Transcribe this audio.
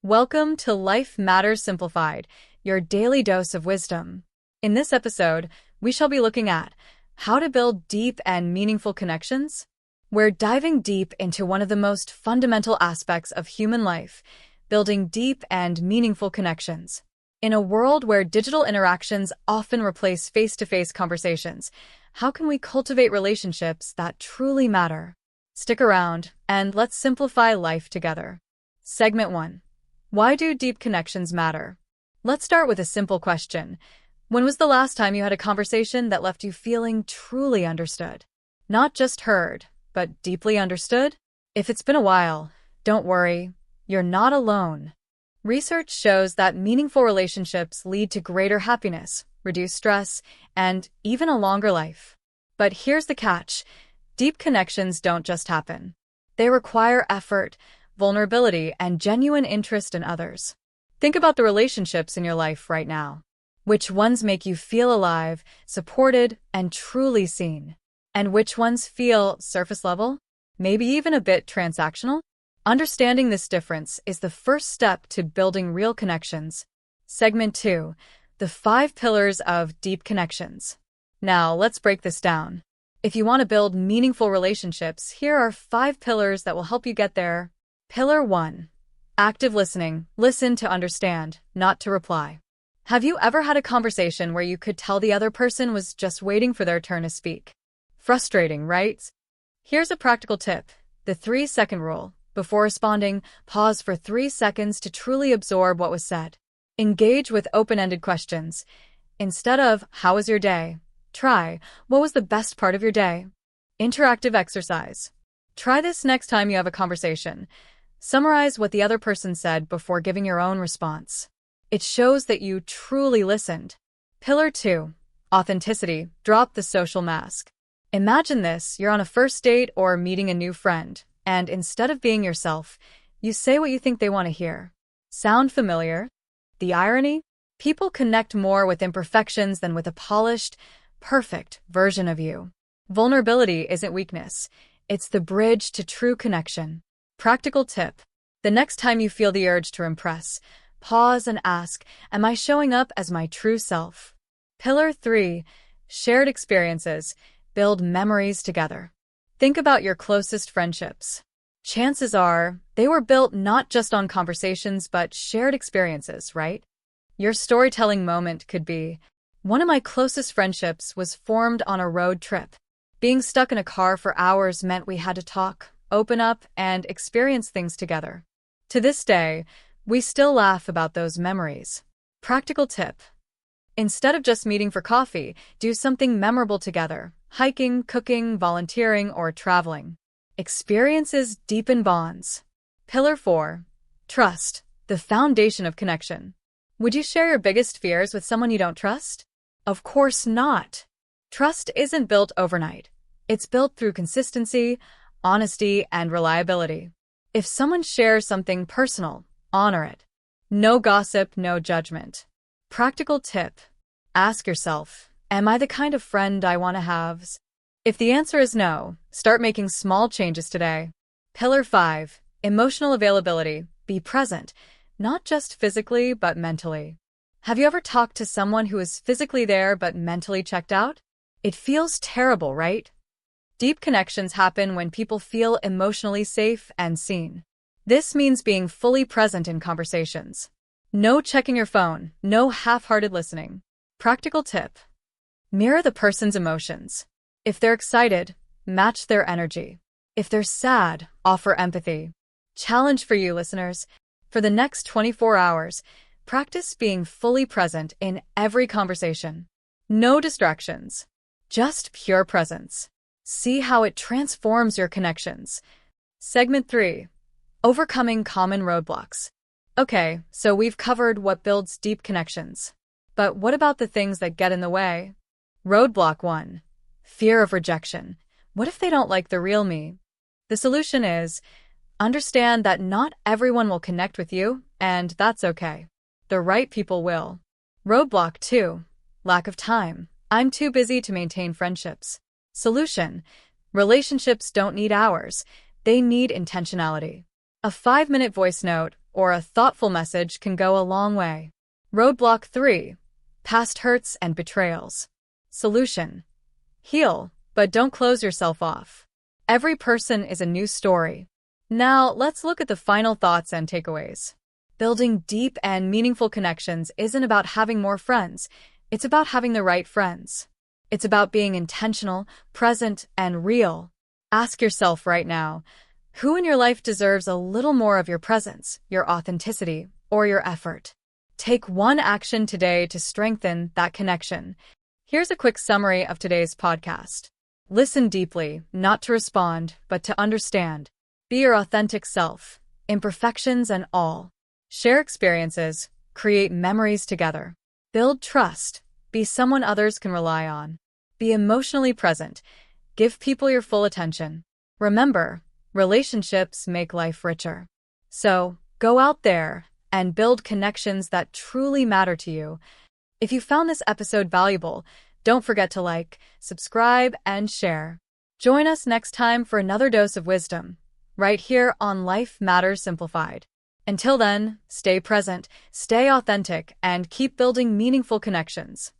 Welcome to Life Matters Simplified, your daily dose of wisdom. In this episode, we shall be looking at how to build deep and meaningful connections. We're diving deep into one of the most fundamental aspects of human life, building deep and meaningful connections. In a world where digital interactions often replace face-to-face conversations, how can we cultivate relationships that truly matter? Stick around, and let's simplify life together. Segment 1. Why do deep connections matter? Let's start with a simple question. When was the last time you had a conversation that left you feeling truly understood? Not just heard, but deeply understood? If it's been a while, don't worry, you're not alone. Research shows that meaningful relationships lead to greater happiness, reduced stress, and even a longer life. But here's the catch. Deep connections don't just happen. They require effort, vulnerability, and genuine interest in others. Think about the relationships in your life right now. Which ones make you feel alive, supported, and truly seen? And which ones feel surface level, maybe even a bit transactional? Understanding this difference is the first step to building real connections. Segment 2. The 5 pillars of deep connections. Now, let's break this down. If you want to build meaningful relationships, here are 5 pillars that will help you get there. Pillar 1. Active listening. Listen to understand, not to reply. Have you ever had a conversation where you could tell the other person was just waiting for their turn to speak? Frustrating, right? Here's a practical tip. The 3-second rule. Before responding, pause for 3 seconds to truly absorb what was said. Engage with open-ended questions. Instead of, "How was your day?" try, "What was the best part of your day?" Interactive exercise. Try this next time you have a conversation. Summarize what the other person said before giving your own response. It shows that you truly listened. Pillar 2. Authenticity. Drop the social mask. Imagine this, you're on a first date or meeting a new friend, and instead of being yourself, you say what you think they want to hear. Sound familiar? The irony? People connect more with imperfections than with a polished, perfect version of you. Vulnerability isn't weakness. It's the bridge to true connection. Practical tip. The next time you feel the urge to impress, pause and ask, "Am I showing up as my true self?" Pillar 3. Shared experiences. Build memories together. Think about your closest friendships. Chances are, they were built not just on conversations but shared experiences, right? Your storytelling moment could be, "One of my closest friendships was formed on a road trip. Being stuck in a car for hours meant we had to talk, open up, and experience things together. To this day, we still laugh about those memories." Practical tip. Instead of just meeting for coffee, do something memorable together. Hiking, cooking, volunteering, or traveling. Experiences deepen bonds. Pillar 4. Trust. The foundation of connection. Would you share your biggest fears with someone you don't trust? Of course not. Trust isn't built overnight. It's built through consistency, honesty, and reliability. If someone shares something personal, honor it. No gossip, no judgment. Practical tip. Ask yourself, am I the kind of friend I want to have? If the answer is no, start making small changes today. Pillar 5. Emotional availability. Be present, not just physically, but mentally. Have you ever talked to someone who is physically there but mentally checked out? It feels terrible, right? Deep connections happen when people feel emotionally safe and seen. This means being fully present in conversations. No checking your phone, no half-hearted listening. Practical tip. Mirror the person's emotions. If they're excited, match their energy. If they're sad, offer empathy. Challenge for you, listeners. For the next 24 hours, practice being fully present in every conversation. No distractions. Just pure presence. See how it transforms your connections. Segment 3. Overcoming common roadblocks. Okay, so we've covered what builds deep connections. But what about the things that get in the way? Roadblock 1. Fear of rejection. What if they don't like the real me? The solution is, understand that not everyone will connect with you, and that's okay. The right people will. Roadblock 2. Lack of time. I'm too busy to maintain friendships. Solution. Relationships don't need hours. They need intentionality. A 5-minute voice note, or a thoughtful message can go a long way. Roadblock 3. Past hurts and betrayals. Solution: heal, but don't close yourself off. Every person is a new story. Now, let's look at the final thoughts and takeaways. Building deep and meaningful connections isn't about having more friends. It's about having the right friends. It's about being intentional, present, and real. Ask yourself right now, who in your life deserves a little more of your presence, your authenticity, or your effort? Take one action today to strengthen that connection. Here's a quick summary of today's podcast. Listen deeply, not to respond, but to understand. Be your authentic self, imperfections and all. Share experiences, create memories together. Build trust, be someone others can rely on. Be emotionally present, give people your full attention. Remember, relationships make life richer. So, go out there and build connections that truly matter to you. If you found this episode valuable, don't forget to like, subscribe, and share. Join us next time for another dose of wisdom, right here on Life Matters Simplified. Until then, stay present, stay authentic, and keep building meaningful connections.